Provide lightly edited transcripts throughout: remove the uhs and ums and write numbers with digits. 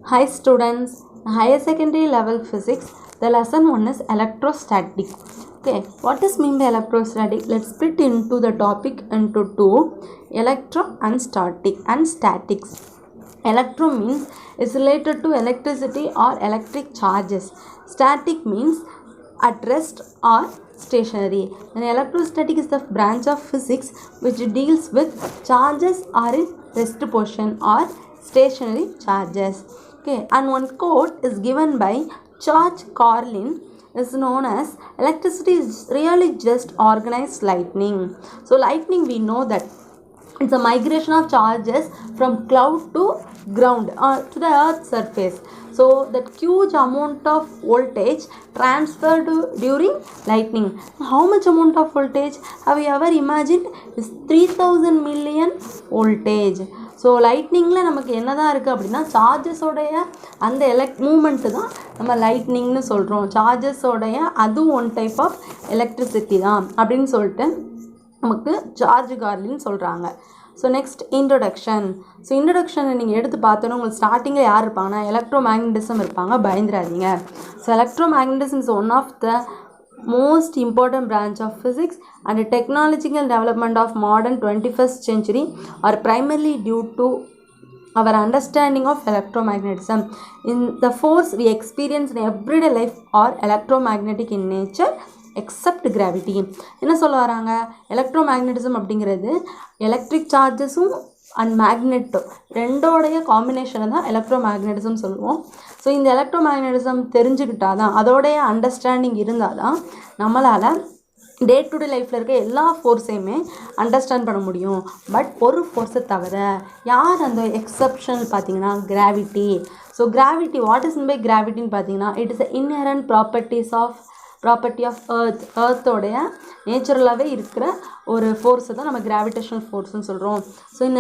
Hi students, higher secondary level physics. The lesson 1 is electrostatic. Okay, what is mean by electrostatic? Let's split into the topic into two: electro and static and statics. Electro means is related to electricity or electric charges. Static means at rest or stationary. And electrostatic is the branch of physics which deals with charges are in rest position or stationary charges. Okay, and one quote is given by George Carlin is known as electricity is really just organized lightning. So lightning, we know that it's a migration of charges from cloud to ground to the earth's surface. So that huge amount of voltage transferred during lightning. How much amount of voltage have you ever imagined? Is 3000 million voltage. So லைட்னிங்கில் நமக்கு என்ன தான் இருக்குது அப்படின்னா சார்ஜஸோடைய அந்த moment தான் நம்ம லைட்னிங்னு சொல்கிறோம். சார்ஜஸோடைய அதுவும் ஒன் டைப் ஆஃப் எலக்ட்ரிசிட்டி தான் அப்படின்னு சொல்லிட்டு நமக்கு ஜார்ஜ் கார்லின் சொல்கிறாங்க. So next introduction. ஸோ இன்ட்ரொடக்ஷனை நீங்கள் எடுத்து பார்த்தோன்னா உங்களுக்கு ஸ்டார்டிங்கில் யார் இருப்பாங்கன்னா எலக்ட்ரோ மேக்னட்டிசம் இருப்பாங்க, பயந்துராதீங்க. So electromagnetism is one of the most important branch of physics and the technological development of modern 21st century are primarily due to our understanding of electromagnetism. In the force we experience in everyday life are electromagnetic in nature except gravity. என்ன சொல்ல வராங்க? எலக்ட்ரோமேக்னட்டிசம் அப்படிங்கிறது electric சார்ஜஸும் and மேக்னெட்டும் ரெண்டோடைய காம்பினேஷனை தான் எலக்ட்ரோமேக்னட்டிசம் சொல்லுவோம். So இந்த எலக்ட்ரோமேக்னட்டிசம் தெரிஞ்சுக்கிட்டா தான், அதோடைய அண்டர்ஸ்டாண்டிங் இருந்தால் தான் நம்மளால் டே டு டே லைஃப்பில் இருக்க எல்லா ஃபோர்ஸையுமே அண்டர்ஸ்டாண்ட் பண்ண முடியும். பட் ஒரு ஃபோர்ஸை தவிர யார் அந்த எக்ஸப்ஷன் பார்த்தீங்கன்னா gravity. So gravity, what is by கிராவிட்டின்னு பார்த்தீங்கன்னா it is inherent property of எர்த்தோடைய நேச்சுரலாகவே இருக்கிற ஒரு ஃபோர்ஸை தான் நம்ம கிராவிடேஷனல் ஃபோர்ஸ்னு சொல்கிறோம். So in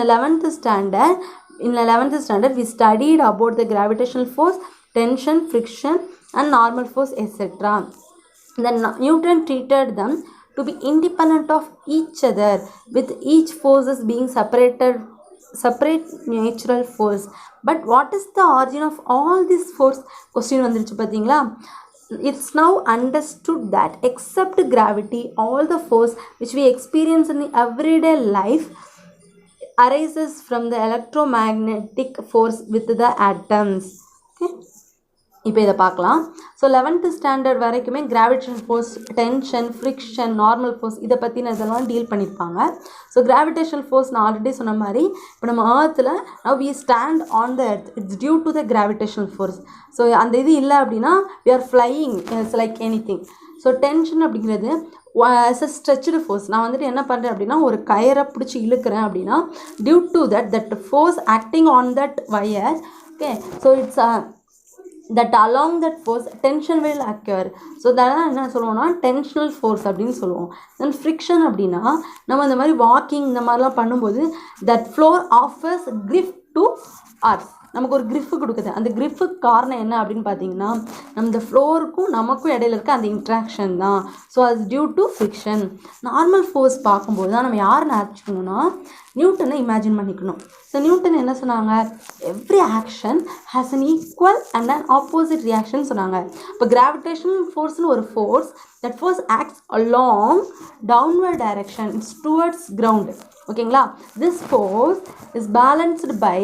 11th standard we studied about the gravitational force, tension, friction and normal force etc. Then Newton treated them to be independent of each other, with each forces being separate natural force. But what is the origin of all this force? Question வந்துருச்சு பார்த்தீங்களா? It's now understood that except gravity, all the force which we experience in the everyday life arises from the electromagnetic force with the atoms. Okay, இப்போ இதை பார்க்கலாம். So 11th standard வரைக்குமே gravitation force, tension, friction, normal force இதை பற்றின இதெல்லாம் deal பண்ணியிருப்பாங்க. So gravitational force நான் already சொன்ன மாதிரி இப்போ நம்ம ஏர்த்தில் now we stand on the earth, it's due to the gravitational force. So அந்த இது இல்லை அப்படின்னா we are flying, it's like anything. So tension அப்படிங்கிறது ஸ்ட்ரெச்சு ஃபோர்ஸ். நான் வந்துட்டு என்ன பண்ணுறேன் அப்படின்னா ஒரு கயரை பிடிச்சி இழுக்கிறேன் அப்படின்னா due to that force acting on that wire. Okay, so it's that along that force tension will occur. So அதெல்லாம் என்ன சொல்லுவோம்னா டென்ஷனல் ஃபோர்ஸ் அப்படின்னு சொல்லுவோம். தென் ஃப்ரிக்ஷன் அப்படின்னா நம்ம இந்த மாதிரி வாக்கிங் இந்த மாதிரிலாம் பண்ணும்போது that floor offers grip to us, நமக்கு ஒரு கிரிஃபு கொடுக்குது. அந்த கிரிஃபுக்கு காரணம் என்ன அப்படின்னு பார்த்தீங்கன்னா நம்ம ஃப்ளோருக்கும் நமக்கும் இடையில இருக்க அந்த இன்ட்ராக்ஷன் தான். ஸோ அது due to friction. Normal force பார்க்கும்போது தான் நம்ம யாரை நினச்சிக்கணும்னா நியூட்டனை இமேஜின் பண்ணிக்கணும். ஸோ நியூட்டன் என்ன சொன்னாங்க? Every action has an equal and an opposite reaction சொன்னாங்க. இப்போ கிராவிடேஷனல் ஃபோர்ஸ்னு ஒரு force, that force acts along downward direction, it's towards ground. ஓகேங்களா? This force is balanced by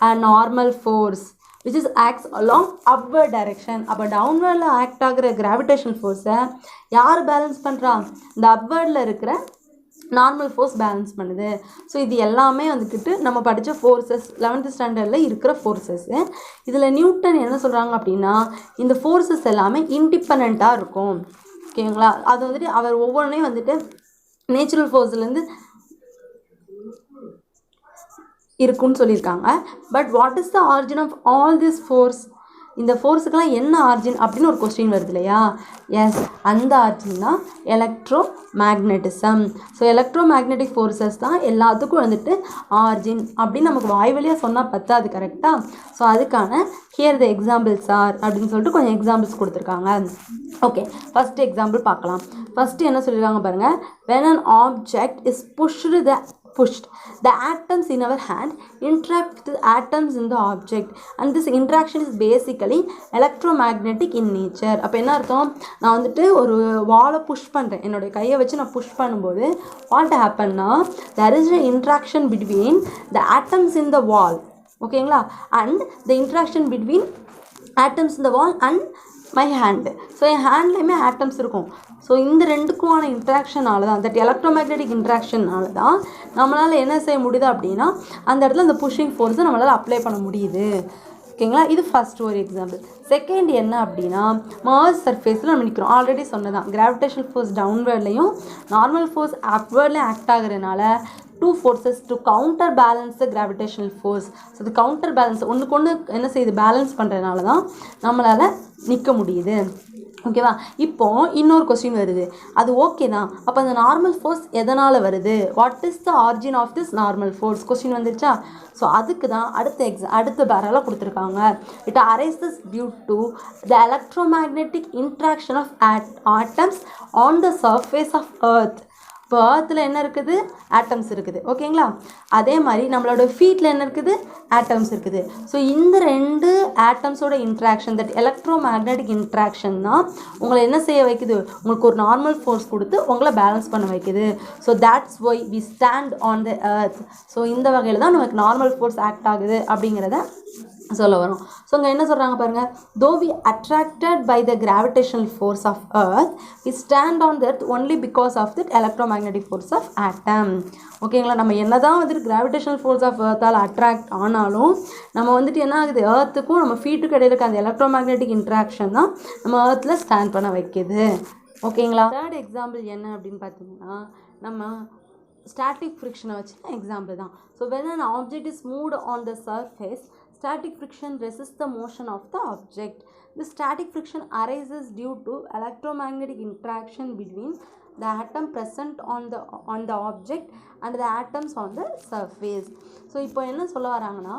a normal force which is acts along upward direction. அப்போ டவுன்வர்டில் act ஆகிற gravitational ஃபோர்ஸை யார் balance பண்ணுறா? இந்த அப்வர்டில் இருக்கிற நார்மல் ஃபோர்ஸ் பேலன்ஸ் பண்ணுது. ஸோ இது எல்லாமே வந்துக்கிட்டு நம்ம படித்த ஃபோர்ஸஸ் 11th ஸ்டாண்டர்டில் இருக்கிற ஃபோர்ஸஸ்ஸு. இதில் நியூட்டன் என்ன சொல்கிறாங்க அப்படின்னா இந்த ஃபோர்ஸஸ் எல்லாமே இண்டிபெண்ட்டாக இருக்கும். ஓகேங்களா? அது வந்துட்டு அவர் ஒவ்வொன்றையும் வந்துட்டு நேச்சுரல் ஃபோர்ஸ்லேருந்து இருக்குன்னு சொல்லியிருக்காங்க. But what is the origin of all this force? இந்த ஃபோர்ஸுக்கெல்லாம் என்ன ஆரிஜின் அப்படின்னு ஒரு கொஸ்டின் வருது இல்லையா? எஸ், அந்த ஆரிஜின் தான் electro magnetism. So electro magnetic forces தான் எல்லாத்துக்கும் வந்துட்டு ஆரிஜின் அப்படின்னு நமக்கு வாய் வழியாக சொன்னால் பத்தாது, கரெக்டாக? ஸோ அதுக்கான ஹியர் த எக்ஸாம்பிள்ஸ் ஆர் அப்படின்னு சொல்லிட்டு கொஞ்சம் எக்ஸாம்பிள்ஸ் கொடுத்துருக்காங்க. ஓகே, ஃபஸ்ட்டு எக்ஸாம்பிள் பார்க்கலாம். ஃபஸ்ட்டு என்ன சொல்லியிருக்காங்க பாருங்கள். when an object is pushed pushed. The atoms in our hand interact with the atoms in the object, and this interaction is basically electromagnetic in nature. அப்போ என்ன அர்த்தம், நான் வந்துட்டு ஒரு வாலை புஷ் பண்ணுறேன், என்னுடைய கையை வச்சு நான் புஷ் பண்ணும்போது what ஹேப்பன்னா there is an interaction between the atoms in the wall, ஓகேங்களா, and the interaction between atoms in the wall and my hand. So என் ஹேண்ட்லேயுமே ஆட்டம்ஸ் இருக்கும். ஸோ இந்த ரெண்டுக்குமான இன்ட்ராக்ஷனால தான், தட் எலக்ட்ரோமேக்னெட்டிக் இன்ட்ராக்ஷனால தான் நம்மளால் என்ன செய்ய முடியுது அப்படின்னா அந்த இடத்துல அந்த புஷிங் ஃபோர்ஸை நம்மளால் அப்ளை பண்ண முடியுது. ஓகேங்களா, இது ஃபஸ்ட் ஒரு எக்ஸாம்பிள். செகண்ட் என்ன அப்படின்னா மார்ஸ் சர்ஃபேஸில் நம்ம நிற்கிறோம். ஆல்ரெடி சொன்னதான், கிராவிடேஷனல் ஃபோர்ஸ் டவுன்வேர்ட்லையும் நார்மல் ஃபோர்ஸ் அப்வேர்ட்லையும் ஆக்ட் ஆகுறதுனால two forces to counterbalance the gravitational force. So இது கவுண்டர் பேலன்ஸ் ஒன்றுக்கு ஒன்று என்ன செய்யுது, பேலன்ஸ் பண்ணுறதுனால தான் நம்மளால் நிற்க முடியுது. ஓகேவா, இப்போது இன்னொரு கொஸ்டின் வருது, அது ஓகே தான், அப்போ அந்த நார்மல் ஃபோர்ஸ் எதனால் வருது, what is the origin of this normal force question வந்துருச்சா. ஸோ அதுக்கு தான் அடுத்த பேரெல்லாம் கொடுத்துருக்காங்க. It arises due to the electromagnetic interaction of atoms on the surface of earth. இப்போ ஏர்த்தில் என்ன இருக்குது, ஆட்டம்ஸ் இருக்குது. ஓகேங்களா, அதே மாதிரி நம்மளோட ஃபீட்டில் என்ன இருக்குது, ஆட்டம்ஸ் இருக்குது. ஸோ இந்த ரெண்டு ஆட்டம்ஸோட இன்ட்ராக்ஷன், தட் எலக்ட்ரோமேக்னெட்டிக் இன்ட்ராக்ஷன் தான் உங்களை என்ன செய்ய வைக்குது, உங்களுக்கு ஒரு நார்மல் ஃபோர்ஸ் கொடுத்து உங்களை பேலன்ஸ் பண்ண வைக்குது. So that's why we stand on the earth. So இந்த வகையில் தான் நமக்கு நார்மல் ஃபோர்ஸ் ஆக்ட் ஆகுது அப்படிங்கிறத சொல்ல வரும். ஸோ இங்கே என்ன சொல்கிறாங்க பாருங்கள், though we attracted by the gravitational force of earth we stand on the earth only because of that electromagnetic force of atom. ஓகேங்களா, நம்ம என்ன தான் வந்துட்டு கிராவிடேஷனல் ஃபோர்ஸ் ஆஃப் எர்த்தால் அட்ராக்ட் ஆனாலும் நம்ம வந்துட்டு என்ன ஆகுது, எர்த்துக்கும் நம்ம ஃபீட்டுக்கு இடையில இருக்க அந்த எலக்ட்ரோமேக்னெட்டிக் இன்ட்ராக்ஷன் தான் நம்ம எர்த்தில் ஸ்டாண்ட் பண்ண வைக்கிது. ஓகேங்களா, தேர்ட் எக்ஸாம்பிள் என்ன அப்படின்னு பார்த்தீங்கன்னா நம்ம ஸ்டாட்டிக் ஃப்ரிக்ஷனை வச்சு எக்ஸாம்பிள் தான். So when an object is moved on the surface, static friction resists the motion of the object. The static friction arises due to electromagnetic interaction between the atom present on the object and the atoms on the surface. So இப்போ என்ன சொல்ல வராங்கன்னா,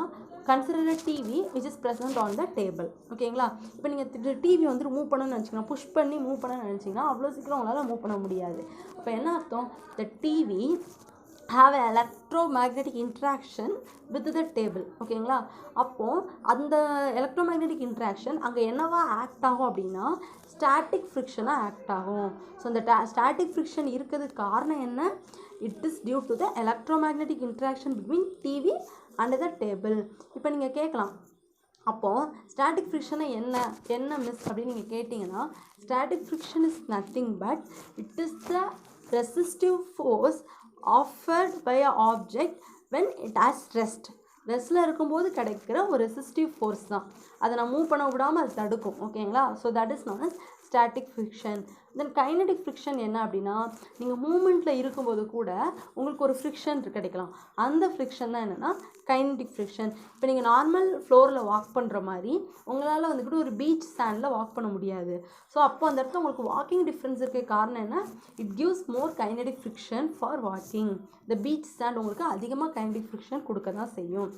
consider a TV which is present on the table. ஓகேங்களா, இப்போ நீங்கள் TV வந்துட்டு move பண்ணணும்னு நினச்சிங்கன்னா, புஷ் பண்ணி மூவ் பண்ணணும்னு நினச்சிங்கன்னா அவ்வளோ சீக்கிரம் உங்களால் மூவ் பண்ண முடியாது. இப்போ என்ன அர்த்தம், the TV have an electromagnetic interaction with the table. ஓகேங்களா, அப்போது அந்த எலக்ட்ரோமேக்னெட்டிக் இன்ட்ராக்ஷன் அங்கே என்னவா ஆக்ட் ஆகும் அப்படின்னா ஸ்டாட்டிக் ஃப்ரிக்ஷனாக ஆக்ட் ஆகும். ஸோ அந்த ஸ்டாட்டிக் ஃப்ரிக்ஷன் இருக்கிறதுக்கு காரணம் என்ன, it is due to the electromagnetic interaction between TV and the table. இப்போ நீங்கள் கேட்கலாம், அப்போது ஸ்டாட்டிக் ஃப்ரிக்ஷனை என்ன மிஸ் அப்படின்னு நீங்கள் கேட்டிங்கன்னா, static friction is nothing but it is the resistive force offered by an object when it has rest. ரெஸ்ட்டில் இருக்கும்போது கிடைக்கிற ஒரு ரெசிஸ்டிவ் ஃபோர்ஸ் தான், அதை நான் மூவ் பண்ண விடாமல் அது தடுக்கும். ஓகேங்களா, so that is not as static friction. Then kinetic friction என்ன அப்படின்னா, நீங்கள் மூமெண்ட்டில் இருக்கும்போது கூட உங்களுக்கு ஒரு ஃப்ரிக்ஷன் கிடைக்கலாம், அந்த ஃப்ரிக்ஷன் தான் என்னென்னா கைனடிக் ஃப்ரிக்ஷன். இப்போ நீங்கள் நார்மல் ஃப்ளோரில் வாக் பண்ணுற மாதிரி உங்களால் வந்துக்கிட்டு ஒரு பீச் சாண்டில் வாக் பண்ண முடியாது. ஸோ அப்போ அந்த இடத்துல உங்களுக்கு வாக்கிங் டிஃப்ரென்ஸ் இருக்க காரணம் என்ன, it gives more kinetic friction for walking. இந்த பீச் சாண்ட் உங்களுக்கு அதிகமாக கைனடிக் ஃப்ரிக்ஷன் கொடுக்க தான் செய்யும்.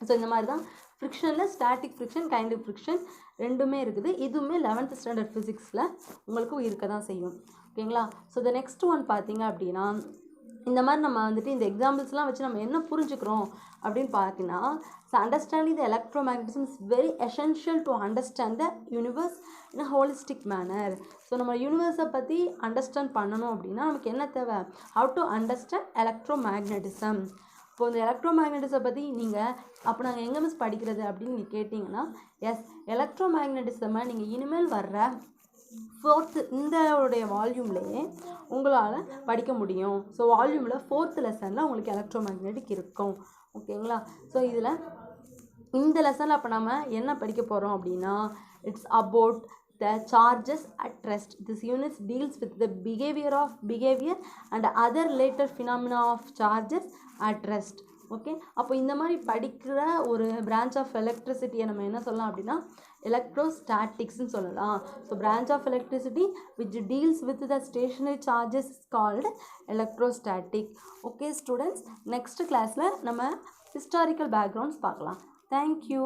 ஸோ இந்த மாதிரி தான் ஃப்ரிக்ஷனில் ஸ்டாட்டிக் ஃப்ரிக்ஷன் கைனடிக் ஃப்ரிக்ஷன் ரெண்டுமே இருக்குது. இதுவுமே 11th ஸ்டாண்டர்ட் ஃபிசிக்ஸில் உங்களுக்கு இருக்க தான் செய்யும். ஓகேங்களா, ஸோ த நெக்ஸ்ட் ஒன் பார்த்தீங்க அப்படின்னா, இந்த மாதிரி நம்ம வந்துட்டு இந்த எக்ஸாம்பிள்ஸ்லாம் வச்சு நம்ம என்ன புரிஞ்சுக்கிறோம் அப்படின்னு பார்த்தீங்கன்னா, so understanding the electromagnetism is very essential to understand the universe in a holistic manner. So நம்ம யூனிவர்ஸை பற்றி அண்டர்ஸ்டாண்ட் பண்ணணும் அப்படின்னா நமக்கு என்ன தேவை, ஹவ் டு அண்டர்ஸ்டாண்ட் எலக்ட்ரோமேக்னட்டிசம். இப்போ இந்த எலக்ட்ரோமேக்னட்டிசம் பற்றி நீங்கள் அப்போ நாங்கள் எங்கே மிஸ் படிக்கிறது அப்படின்னு நீங்கள் கேட்டிங்கன்னா, எஸ், எலக்ட்ரோமேக்னட்டிசமை நீங்கள் இனிமேல் வர்ற 4th இந்த வால்யூம்லேயே உங்களால் படிக்க முடியும். ஸோ வால்யூமில் 4th லெசனில் உங்களுக்கு எலக்ட்ரோமேக்னெட்டிக் இருக்கும். ஓகேங்களா, ஸோ இதில் இந்த லெசனில் அப்போ நம்ம என்ன படிக்க போகிறோம் அப்படின்னா, it's about the charges at rest. This unit deals with the behavior and other related phenomena of charges at rest. Okay, அப்போ இந்த மாதிரி படிக்கிற ஒரு பிரான்ச் ஆஃப் எலக்ட்ரிசிட்டியை நம்ம என்ன சொல்லலாம் அப்படின்னா எலக்ட்ரோஸ்டாட்டிக்ஸ்னு சொல்லலாம். So branch of electricity which deals with the stationary charges is called electrostatic. Okay students, next கிளாஸில் நம்ம ஹிஸ்டாரிக்கல் பேக்ரவுண்ட்ஸ் பார்க்கலாம். தேங்க்யூ.